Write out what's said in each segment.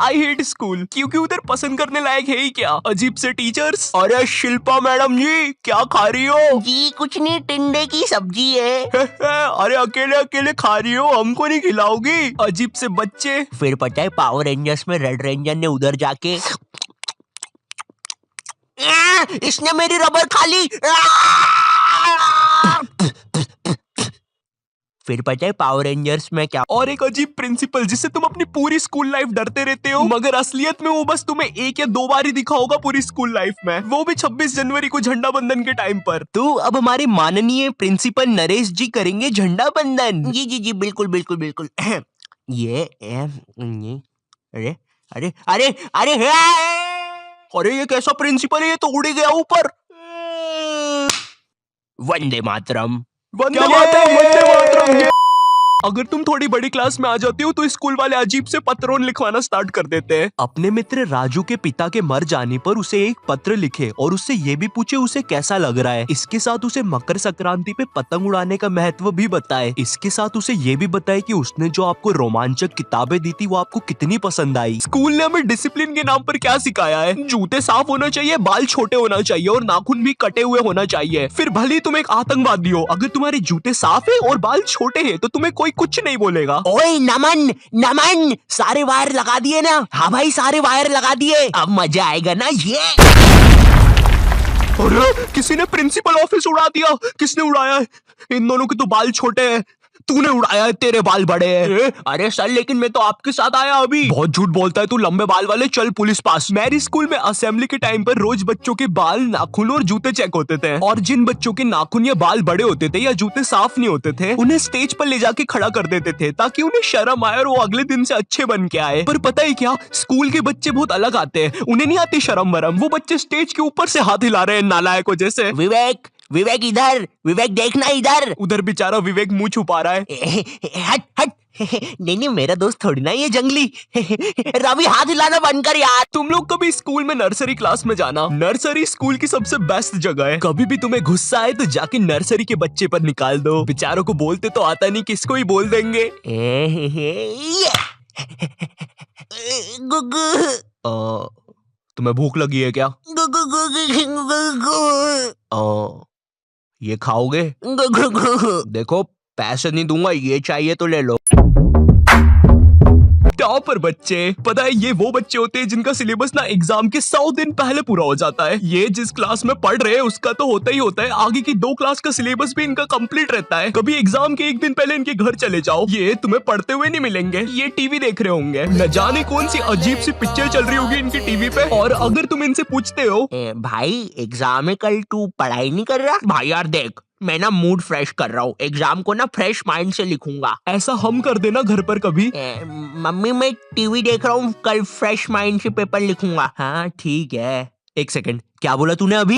I hate school, क्योंकि उधर पसंद करने लायक है ही क्या, अजीब से टीचर्स। अरे शिल्पा मैडम जी, क्या खा रही हो? जी कुछ नहीं, टिंडे की सब्जी है। अरे अकेले अकेले खा रही हो, हमको नहीं खिलाओगी? अजीब से बच्चे। फिर पता है पावर रेंजर्स में रेड रेंजर ने उधर जाके इसने मेरी रबर खा ली। फिर पता है पावर रेंजर्स में क्या। और एक अजीब प्रिंसिपल जिससे तुम अपनी पूरी स्कूल लाइफ डरते रहते हो, मगर असलियत में वो बस तुम्हें 1 या 2 बार ही दिखा होगा पूरी स्कूल लाइफ में, वो भी 26 जनवरी को झंडा बंदन के टाइम पर। तो अब हमारे माननीय प्रिंसिपल नरेश जी करेंगे झंडा बंदन। जी जी जी बिल्कुल बिल्कुल बिल्कुल। ये अरे अरे अरे अरे अरे ये कैसा प्रिंसिपल है, ये तो उड़ गया ऊपर। वंदे मातरम। वंदे मातरम, वंदे मातरम। अगर तुम थोड़ी बड़ी क्लास में आ जाती हो तो स्कूल वाले अजीब से पत्रों लिखवाना स्टार्ट कर देते हैं। अपने मित्र राजू के पिता के मर जाने पर उसे एक पत्र लिखे और उससे ये भी पूछे उसे कैसा लग रहा है। इसके साथ उसे मकर संक्रांति पे पतंग उड़ाने का महत्व भी बताए। इसके साथ उसे ये भी बताए कि उसने जो आपको रोमांचक किताबें दी थी वो आपको कितनी पसंद आई। स्कूल ने हमें डिसिप्लिन के नाम पर क्या सिखाया है? जूते साफ होना चाहिए, बाल छोटे होना चाहिए और नाखून भी कटे हुए होना चाहिए। फिर भले ही तुम एक आतंकवादी हो, अगर तुम्हारे जूते साफ है और बाल छोटे हैं तो तुम्हें कोई कुछ नहीं बोलेगा। ओए नमन नमन, सारे वायर लगा दिए ना? हाँ भाई सारे वायर लगा दिए, अब मजा आएगा ना ये। अरे किसी ने प्रिंसिपल ऑफिस उड़ा दिया। किसने उड़ाया है? इन दोनों के तो बाल छोटे हैं। तूने उड़ाया है, तेरे बाल बड़े हैं। अरे सर लेकिन मैं तो आपके साथ आया अभी। बहुत झूठ बोलता है तू, लंबे बाल वाले, चल पुलिस पास। मेरी स्कूल में असेंबली के टाइम पर रोज बच्चों के बाल, नाखून और जूते चेक होते थे, और जिन बच्चों के नाखून या बाल बड़े होते थे या जूते साफ नहीं होते थे उन्हें स्टेज पर ले जाके खड़ा कर देते थे ताकि उन्हें शर्म आए और वो अगले दिन से अच्छे बन के आए। पर पता है क्या, स्कूल के बच्चे बहुत अलग आते हैं, उन्हें नहीं आती शर्म वरम। वो बच्चे स्टेज के ऊपर से हाथ हिला रहे हैं नालायकों जैसे। विवेक विवेक इधर, विवेक देखना इधर। उधर बेचारा विवेक मुंह छुपा रहा है। हट हट। नहीं नहीं मेरा दोस्त थोड़ी ना ये जंगली। रवि हाथ हिलाना बंद कर यार। तुम लोग कभी स्कूल में नर्सरी क्लास में जाना। नर्सरी स्कूल की सबसे बेस्ट जगह है। कभी भी तुम्हें गुस्सा आए तो जाके नर्सरी के बच्चे पर निकाल दो। बेचारों को बोलते तो आता नहीं, किसको ही बोल देंगे। तुम्हें भूख लगी है क्या? ये खाओगे? देखो पैसे नहीं दूंगा, ये चाहिए तो ले लो। टॉपर बच्चे, पता है ये वो बच्चे होते हैं जिनका सिलेबस ना एग्जाम के 100 दिन पहले पूरा हो जाता है। ये जिस क्लास में पढ़ रहे हैं उसका तो होता ही होता है, आगे की 2 क्लास का सिलेबस भी इनका कंप्लीट रहता है। कभी एग्जाम के 1 दिन पहले इनके घर चले जाओ, ये तुम्हें पढ़ते हुए नहीं मिलेंगे, ये टीवी देख रहे होंगे। न जाने कौन सी अजीब सी पिक्चर चल रही होगी इनकी टीवी पे। और अगर तुम इनसे पूछते हो भाई एग्जाम है कल, तू पढ़ाई नहीं कर रहा? भाई यार देख, मैं ना मूड फ्रेश कर रहा हूँ, एग्जाम को ना फ्रेश माइंड से लिखूंगा। ऐसा हम कर देना घर पर कभी। मम्मी मैं टीवी देख रहा हूँ, कल फ्रेश माइंड से पेपर लिखूंगा। हाँ ठीक है। 1 सेकंड, क्या बोला तूने अभी?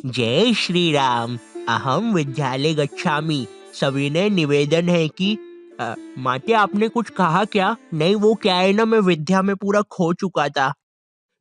जय श्री राम, अहम विद्यालय गच्छामि। सविनय निवेदन है कि माते आपने कुछ कहा क्या? नहीं वो क्या है ना, मैं विद्या में पूरा खो चुका था।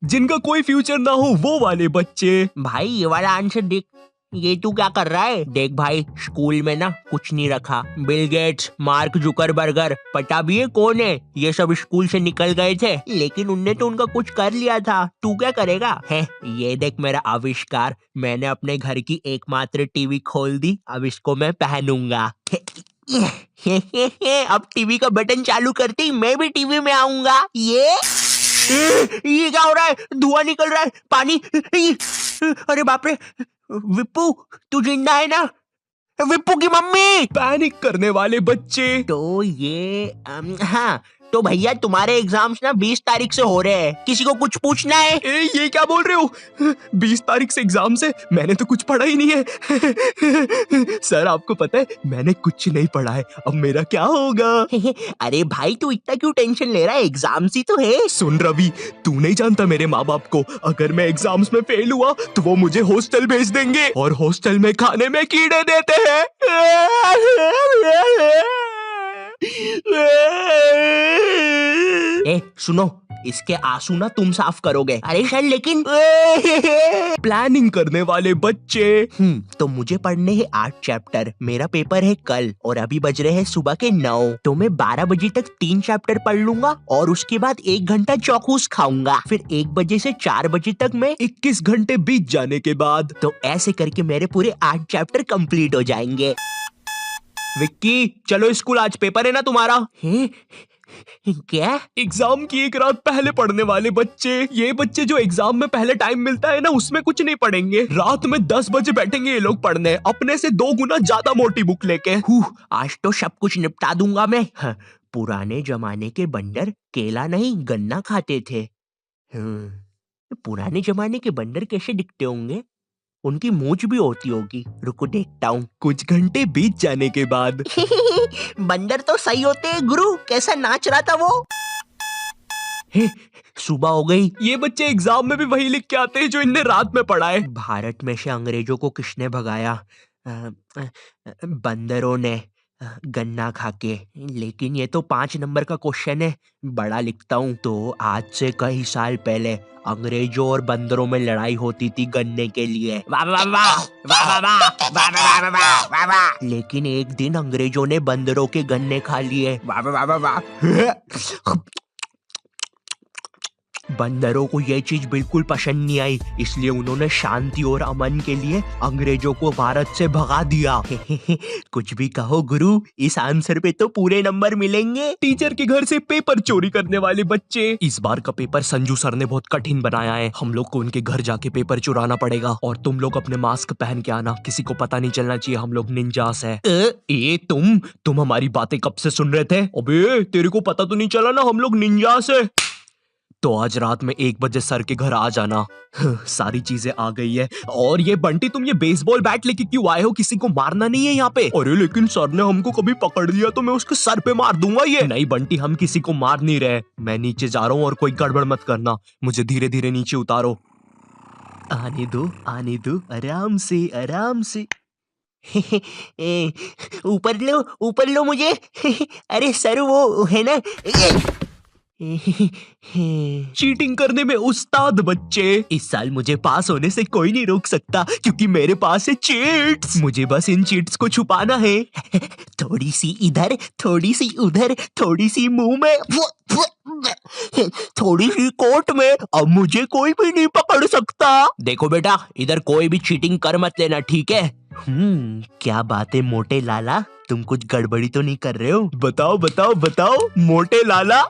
जिनका कोई फ्यूचर ना हो वो वाले बच्चे। भाई ये वाला आंसर देख, ये तू क्या कर रहा है? देख भाई स्कूल में ना कुछ नहीं रखा। बिल गेट्स, मार्क जुकरबर्गर, पता भी है कौन है? ये सब स्कूल से निकल गए थे, लेकिन उनने तो उनका कुछ कर लिया था। तू क्या करेगा? है ये देख मेरा आविष्कार, मैंने अपने घर की एकमात्र टीवी खोल दी, अब इसको मैं पहनूंगा। अब टीवी का बटन चालू करते ही मैं भी टीवी में आऊंगा। ये क्या हो रहा है? धुआं निकल रहा है, पानी। अरे बाप रे, विप्पू तू जिंदा है ना? विप्पू की मम्मी। पैनिक करने वाले बच्चे। तो ये हाँ तो भैया तुम्हारे एग्जाम्स ना 20 तारीख से हो रहे हैं, किसी को कुछ पूछना है? ये क्या बोल रहे हो? 20 तारीख से एग्जाम से? मैंने तो कुछ पढ़ा ही नहीं है। सर आपको पता है मैंने कुछ नहीं पढ़ा है, अब मेरा क्या होगा? अरे भाई तू इतना क्यों टेंशन ले रहा है, एग्जाम्स ही तो है। सुन रवि, तू नहीं जानता मेरे माँ बाप को, अगर मैं एग्जाम्स में फेल हुआ तो वो मुझे हॉस्टल भेज देंगे, और हॉस्टल में खाने में कीड़े देते हैं। ए सुनो, इसके आंसू ना तुम साफ करोगे। अरे सर लेकिन प्लानिंग करने वाले बच्चे। तो मुझे पढ़ने हैं 8 चैप्टर, मेरा पेपर है कल और अभी बज रहे हैं सुबह के 9, तो मैं 12 बजे तक 3 चैप्टर पढ़ लूंगा और उसके बाद 1 घंटा चौकूस खाऊंगा, फिर 1 बजे से 4 बजे तक मैं 21 घंटे बीत जाने के बाद तो ऐसे करके मेरे पूरे 8 चैप्टर कंप्लीट हो जाएंगे। विक्की चलो स्कूल, आज पेपर है ना तुम्हारा। हैं? क्या? एग्जाम की एक रात पहले पढ़ने वाले बच्चे, ये बच्चे जो एग्जाम में पहले टाइम मिलता है ना उसमें कुछ नहीं पढ़ेंगे, रात में 10 बजे बैठेंगे ये लोग पढ़ने, अपने से 2 गुना ज्यादा मोटी बुक लेके। आज तो सब कुछ निपटा दूंगा मैं। पुराने जमाने के बंदर केला नहीं गन्ना खाते थे। पुराने जमाने के बंदर कैसे दिखते होंगे? उनकी मूंछ भी होती होगी, रुको देखता हूँ। कुछ घंटे बीत जाने के बाद बंदर तो सही होते हैं गुरु, कैसा नाच रहा था वो। सुबह हो गई। ये बच्चे एग्जाम में भी वही लिख के आते हैं जो इनने रात में पढ़ा है। भारत में से अंग्रेजों को किसने भगाया? बंदरों ने, गन्ना खाके। लेकिन ये तो 5 नंबर का क्वेश्चन है, बड़ा लिखता हूँ। तो आज से कई साल पहले अंग्रेजों और बंदरों में लड़ाई होती थी गन्ने के लिए। वाह वाह वाह वाह वाह वाह वाह वाह वाह वाह वाह। लेकिन एक दिन अंग्रेजों ने बंदरों के गन्ने खा लिए। वाह वाह वाह वाह। बंदरों को ये चीज बिल्कुल पसंद नहीं आई, इसलिए उन्होंने शांति और अमन के लिए अंग्रेजों को भारत से भगा दिया। कुछ भी कहो गुरु, इस आंसर पे तो पूरे नंबर मिलेंगे। टीचर के घर से पेपर चोरी करने वाले बच्चे। इस बार का पेपर संजू सर ने बहुत कठिन बनाया है, हम लोग को उनके घर जाके पेपर चुराना पड़ेगा और तुम लोग अपने मास्क पहन के आना, किसी को पता नहीं चलना चाहिए हम लोग निंजास है। ए तुम हमारी बातें कब से सुन रहे थे? अबे तेरे को पता तो नहीं चला ना हम लोग निंजास है। तो आज रात में 1 बजे सर के घर आ जाना। सारी चीजें आ गई है। और ये बंटी, तुम ये बेसबॉल बैट लेके क्यों आए हो? किसी को मारना नहीं है यहाँ पे। अरे लेकिन सर ने हमको कभी पकड़ लिया तो मैं उसके सर पे मार दूंगा। ये नहीं बंटी, हम किसी को मार नहीं रहे। मैं नीचे जा रहा हूँ और कोई गड़बड़ मत करना, मुझे धीरे धीरे नीचे उतारो। आने दो आराम से आराम से। ऊपर लो मुझे। अरे सर वो है ना। चीटिंग करने में उस्ताद बच्चे। इस साल मुझे पास होने से कोई नहीं रोक सकता क्योंकि मेरे पास है चीट्स। मुझे बस इन चीट्स को छुपाना है। थोड़ी सी इधर, थोड़ी सी उधर, थोड़ी सी मुंह में, थोड़ी सी कोट में, अब मुझे कोई भी नहीं पकड़ सकता। देखो बेटा, इधर कोई भी चीटिंग कर मत लेना, ठीक है? क्या बात है मोटे लाला, तुम कुछ गड़बड़ी तो नहीं कर रहे हो? बताओ बताओ बताओ मोटे लाला।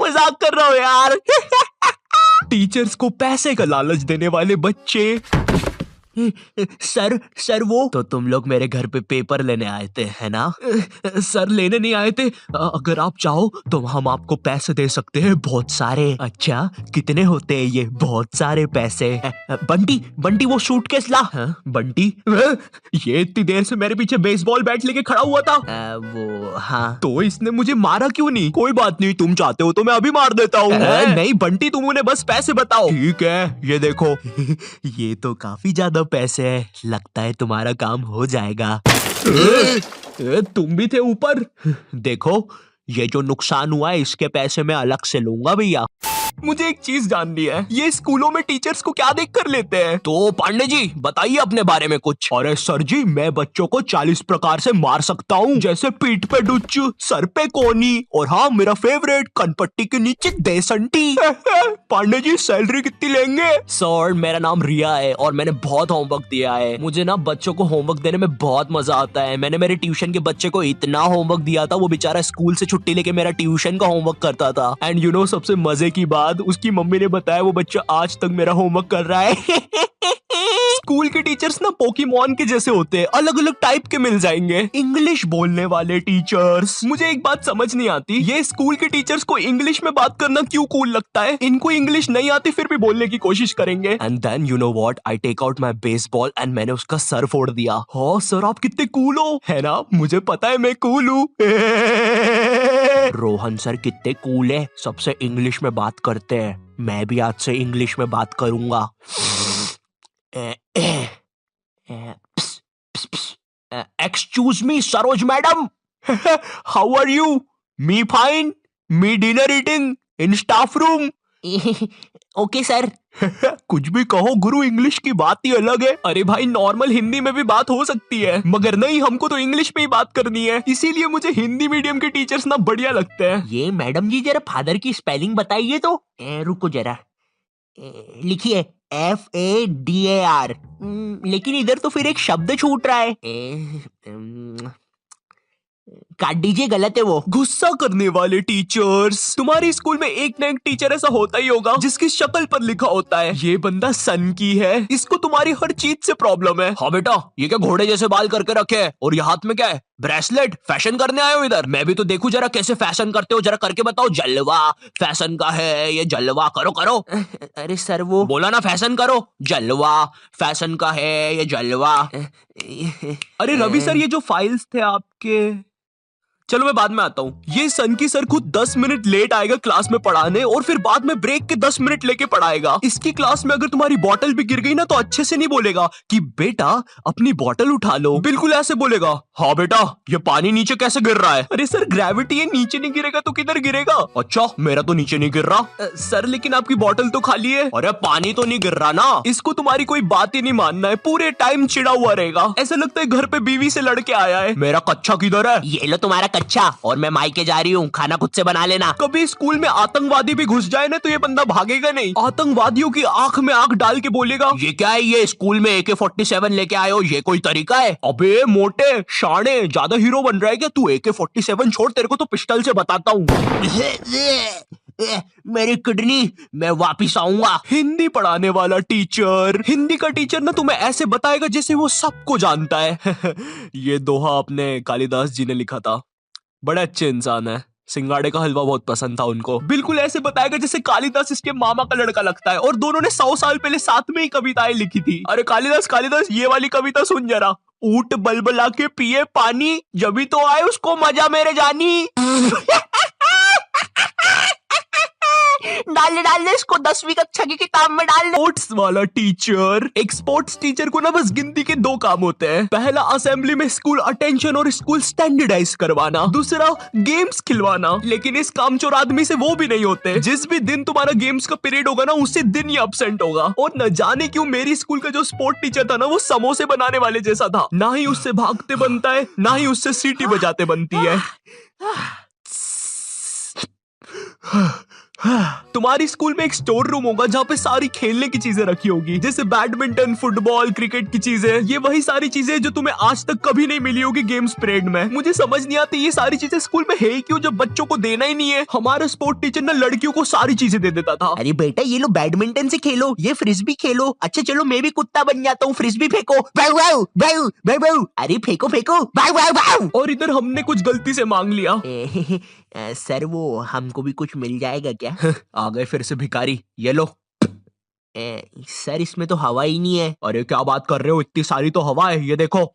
मजाक कर रहा हूँ यार। टीचर्स को पैसे का लालच देने वाले बच्चे। सर वो तो तुम लोग मेरे घर पे पेपर लेने आए थे है ना? सर लेने नहीं आए थे, अगर आप चाहो तो हम आपको पैसे दे सकते हैं, बहुत सारे। अच्छा कितने होते हैं ये? बहुत सारे पैसे। बंटी वो सूटकेस ला। बंटी ये इतनी देर से मेरे पीछे बेसबॉल बैट लेके खड़ा हुआ था। वो हाँ। तो इसने मुझे मारा क्यों नहीं? कोई बात नहीं, तुम चाहते हो तो मैं अभी मार देता हूँ। नहीं बंटी, तुम उन्हें बस पैसे बताओ। ठीक है, ये देखो। ये तो काफी ज्यादा पैसे है, लगता है तुम्हारा काम हो जाएगा। तुम भी थे ऊपर। देखो, ये जो नुकसान हुआ है इसके पैसे मैं अलग से लूंगा भैया। मुझे एक चीज जाननी है, ये स्कूलों में टीचर्स को क्या देख कर लेते हैं? तो पांडे जी बताइए अपने बारे में कुछ। अरे सर जी, मैं बच्चों को 40 प्रकार से मार सकता हूँ, जैसे पीठ पे डुच्च, सर पे कोनी, और हाँ मेरा फेवरेट, कनपट्टी के नीचे देसंटी। पांडे जी सैलरी कितनी लेंगे? सर मेरा नाम रिया है और मैंने बहुत होमवर्क दिया है। मुझे ना बच्चों को होमवर्क देने में बहुत मजा आता है। मैंने मेरे ट्यूशन के बच्चे को इतना होमवर्क दिया था, वो बेचारा स्कूल से छुट्टी लेके मेरा ट्यूशन का होमवर्क करता था। एंड यू नो सबसे मजे की बात, उसकी मम्मी ने बताया वो बच्चा आज तक मेरा होमवर्क कर रहा है। स्कूल के टीचर्स ना पोकेमॉन के जैसे होते हैं, अलग अलग टाइप के मिल जाएंगे। इंग्लिश बोलने वाले टीचर्स। मुझे एक बात समझ नहीं आती, ये स्कूल के टीचर्स को इंग्लिश में बात करना क्यों कूल लगता है? इनको इंग्लिश नहीं आती फिर भी बोलने की कोशिश करेंगे। And then you know what, I take out my baseball and मैंने उसका सर फोड़ दिया। हाँ सर, आप कितने कूल हो, है ना? मुझे पता है मैं कूल हूँ। रोहन सर कितने कूल है, सबसे इंग्लिश में बात करते हैं। मैं भी आज से इंग्लिश में बात करूंगा। Excuse me Saroj madam. How are you? Me fine, me dinner eating in staff room. Okay sir. कुछ भी कहो गुरु, इंग्लिश की बात ही अलग है। अरे भाई नॉर्मल हिंदी में भी बात हो सकती है, मगर नहीं, हमको तो इंग्लिश में ही बात करनी है, इसीलिए मुझे हिंदी मीडियम के टीचर्स ना बढ़िया लगते हैं। ये मैडम जी जरा फादर की स्पेलिंग बताइए तो। रुको जरा, लिखिए FADAR। लेकिन इधर तो फिर एक शब्द छूट रहा है। काट दीजिए, गलत है वो। गुस्सा करने वाले टीचर्स। तुम्हारी स्कूल में एक ना एक टीचर ऐसा होता ही होगा जिसकी शक्ल पर लिखा होता है ये बंदा सन की है, इसको तुम्हारी हर चीज से प्रॉब्लम है। हाँ बेटा, ये क्या घोड़े जैसे बाल करके रखे है, और ये हाथ में क्या है, ब्रेसलेट? फैशन करने आए हो इधर? मैं भी तो देखूं जरा कैसे फैशन करते हो, जरा करके बताओ। जलवा फैशन का है ये, जलवा करो करो। अरे सर वो बोला ना फैशन करो, जलवा फैशन का है ये, जलवा। अरे रवि सर, ये जो फाइल्स थे आपके, चलो मैं बाद में आता हूँ। ये सन की सर खुद 10 मिनट लेट आएगा क्लास में पढ़ाने, और फिर बाद में ब्रेक के 10 मिनट लेके पढ़ाएगा। इसकी क्लास में अगर तुम्हारी बॉटल भी गिर गई ना तो अच्छे से नहीं बोलेगा कि बेटा अपनी बॉटल उठा लो, बिल्कुल ऐसे बोलेगा, हाँ बेटा ये पानी नीचे कैसे गिर रहा है। अरे सर ग्रेविटी है, नीचे नहीं गिरेगा तो किधर गिरेगा। अच्छा मेरा तो नीचे नहीं गिर रहा। सर लेकिन आपकी बॉटल तो खाली है। अरे पानी तो नहीं गिर रहा ना। इसको तुम्हारी कोई बात ही नहीं मानना है, पूरे टाइम चिड़ा हुआ रहेगा, ऐसा लगता है घर पे बीवी से लड़के आया है। मेरा कच्चा किधर है? ये लो तुम्हारा कच्चा, और मैं मायके जा रही हूँ, खाना खुद से बना लेना। कभी स्कूल में आतंकवादी भी घुस जाए ना तो ये बंदा भागेगा नहीं, आतंकवादियों की आंख में आंख डाल के बोलेगा, ये क्या है, ये स्कूल में AK-47 लेके आए हो, ये कोई तरीका है? अबे मोटे शाणे, ज्यादा हीरो बन रहा है क्या तू? AK-47 छोड़, तेरे को तो पिस्टल से बताता हूँ। मेरी किडनी, मैं वापिस आऊंगा। हिंदी पढ़ाने वाला टीचर, हिंदी का टीचर ना तुम्हें ऐसे बताएगा जैसे वो सबको जानता है। ये दोहा अपने कालिदास जी ने लिखा था, बड़े अच्छे इंसान है, सिंगाड़े का हलवा बहुत पसंद था उनको। बिल्कुल ऐसे बताएगा जैसे कालिदास इसके मामा का लड़का लगता है, और दोनों ने 100 साल पहले साथ में ही कविताएं लिखी थी। अरे कालिदास कालिदास, ये वाली कविता सुन जरा। ऊंट बलबला के पिए पानी, जभी तो आए उसको मजा मेरे जानी। डाल दे इसको 10वीं कक्षा की किताब में डाल दे। स्पोर्ट्स वाला टीचर, एक स्पोर्ट्स टीचर को ना बस गिनती के 2 काम होते हैं। पहला असेंबली में स्कूल अटेंशन और स्कूल स्टैंडर्डाइज करवाना, दूसरा गेम्स खिलवाना। लेकिन इस कामचोर आदमी से वो भी नहीं होते। जिस भी दिन तुम्हारा गेम्स का पीरियड होगा ना उसी दिन ही एब्सेंट होगा। और न जाने क्यों मेरी स्कूल का जो स्पोर्ट टीचर था ना वो समोसे बनाने वाले जैसा था, ना ही उससे भागते बनता है ना ही उससे सीटी बजाते बनती है। तुम्हारी स्कूल में एक स्टोर रूम होगा जहाँ पे सारी खेलने की चीजें रखी होगी, जैसे बैडमिंटन, फुटबॉल, क्रिकेट की चीजें। ये वही सारी चीजें जो तुम्हें आज तक कभी नहीं मिली होगी गेम्स पीरियड में। मुझे समझ नहीं आती ये सारी चीजें स्कूल में है ही क्यों, जब बच्चों को देना ही नहीं है। हमारा स्पोर्ट टीचर ना लड़कियों को सारी चीजें दे देता था। अरे बेटा ये लो बैडमिंटन से खेलो, ये फ्रिस्बी खेलो। अच्छा चलो मैं भी कुत्ता बन जाता हूँ, फ्रिस्बी फेंको। अरे फेंको फेंको। और इधर हमने कुछ गलती से मांग लिया। सर वो हमको भी कुछ मिल जाएगा क्या? आ गए फिर से भिखारी, ये लो। सर इसमें तो हवा ही नहीं है। अरे क्या बात कर रहे हो, इतनी सारी तो हवा है, ये देखो।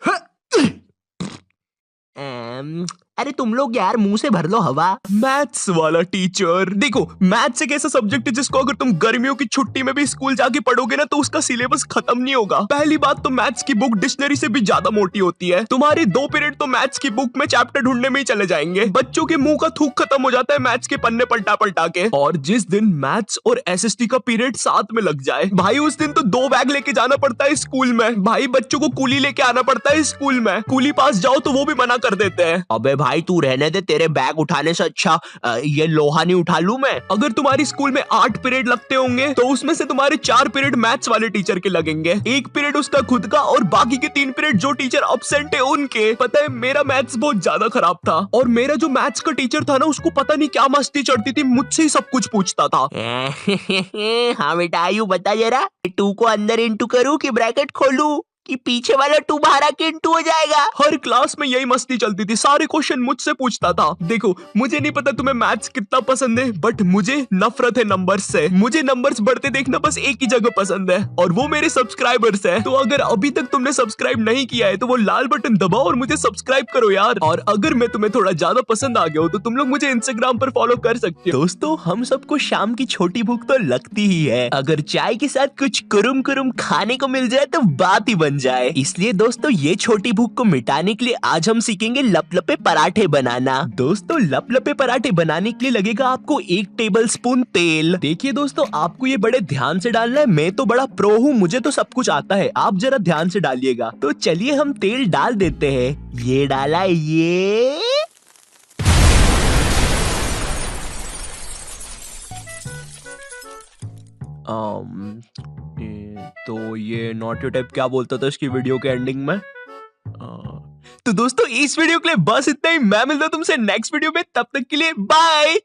अरे तुम लोग यार मुंह से भर लो हवा। मैथ्स वाला टीचर, देखो मैथ्स एक ऐसा सब्जेक्ट है जिसको अगर तुम गर्मियों की छुट्टी में भी स्कूल जाके पढ़ोगे ना तो उसका सिलेबस खत्म नहीं होगा। पहली बात तो मैथ्स की बुक डिक्शनरी से भी ज्यादा मोटी होती है। तुम्हारी 2 पीरियड तो मैथ्स की बुक में चैप्टर ढूंढने में ही चले जाएंगे। बच्चों के मुंह का थूक खत्म हो जाता है मैथ्स के पन्ने पलटा पलटा के। और जिस दिन मैथ्स और SST का पीरियड साथ में लग जाए भाई, उस दिन तो 2 बैग लेके जाना पड़ता है स्कूल में। भाई बच्चों को कूली लेके आना पड़ता है स्कूल में, कूली पास जाओ तो वो भी मना कर देते हैं। अबे भाई तू रहने दे, तेरे बैग उठाने से अच्छा ये लोहा नहीं उठा लूं मैं। अगर तुम्हारी स्कूल में 8 पीरियड लगते होंगे तो उसमें से तुम्हारे 4 पीरियड मैथ्स वाले टीचर के लगेंगे, 1 पीरियड उसका खुद का, और बाकी के 3 पीरियड जो टीचर एब्सेंट है उनके। पता है मेरा मैथ्स बहुत ज्यादा खराब था, और मेरा जो मैथ्स का टीचर था ना उसको पता नहीं क्या मस्ती चढ़ती थी, मुझसे ही सब कुछ पूछता था। हाँ बेटा आयु बता जरा, 2 को अंदर इंटू करूं कि ब्रैकेट खोलूं कि पीछे वाला 2 बाहर आके इंटू हो जाएगा। हर क्लास में यही मस्ती चलती थी, सारे क्वेश्चन मुझसे पूछता था। देखो मुझे नहीं पता तुम्हें मैथ्स कितना पसंद है, बट मुझे नफरत है नंबर्स से। मुझे नंबर्स बढ़ते देखना बस एक ही जगह पसंद है, और वो मेरे सब्सक्राइबर्स है। तो अगर अभी तक तुमने सब्सक्राइब नहीं किया है तो वो लाल बटन दबाओ और मुझे सब्सक्राइब करो यार। और अगर मैं तुम्हें थोड़ा ज्यादा पसंद आ गया हो तो तुम लोग मुझे इंस्टाग्राम पर फॉलो कर सकते हो। दोस्तों हम सबको शाम की छोटी भूख तो लगती ही है, अगर चाय के साथ कुछ कुरुम कुरुम खाने को मिल जाए तो बात ही बन जाए। इसलिए दोस्तों ये छोटी भूख को मिटाने के लिए आज हम सीखेंगे लपलपे पराठे बनाना। दोस्तों लपलपे पराठे बनाने के लिए लगेगा आपको 1 टेबलस्पून तेल। देखिए दोस्तों आपको ये बड़े ध्यान से डालना है, मैं तो बड़ा प्रो हूँ, मुझे तो सब कुछ आता है, आप जरा ध्यान से डालिएगा। तो चलिए हम तेल डाल देते हैं। ये डाला, ये तो ये नॉटी टाइप क्या बोलता था इसकी वीडियो के एंडिंग में। तो दोस्तों इस वीडियो के लिए बस इतना ही। मैं मिलता हूं तुमसे नेक्स्ट वीडियो में, तब तक के लिए बाय।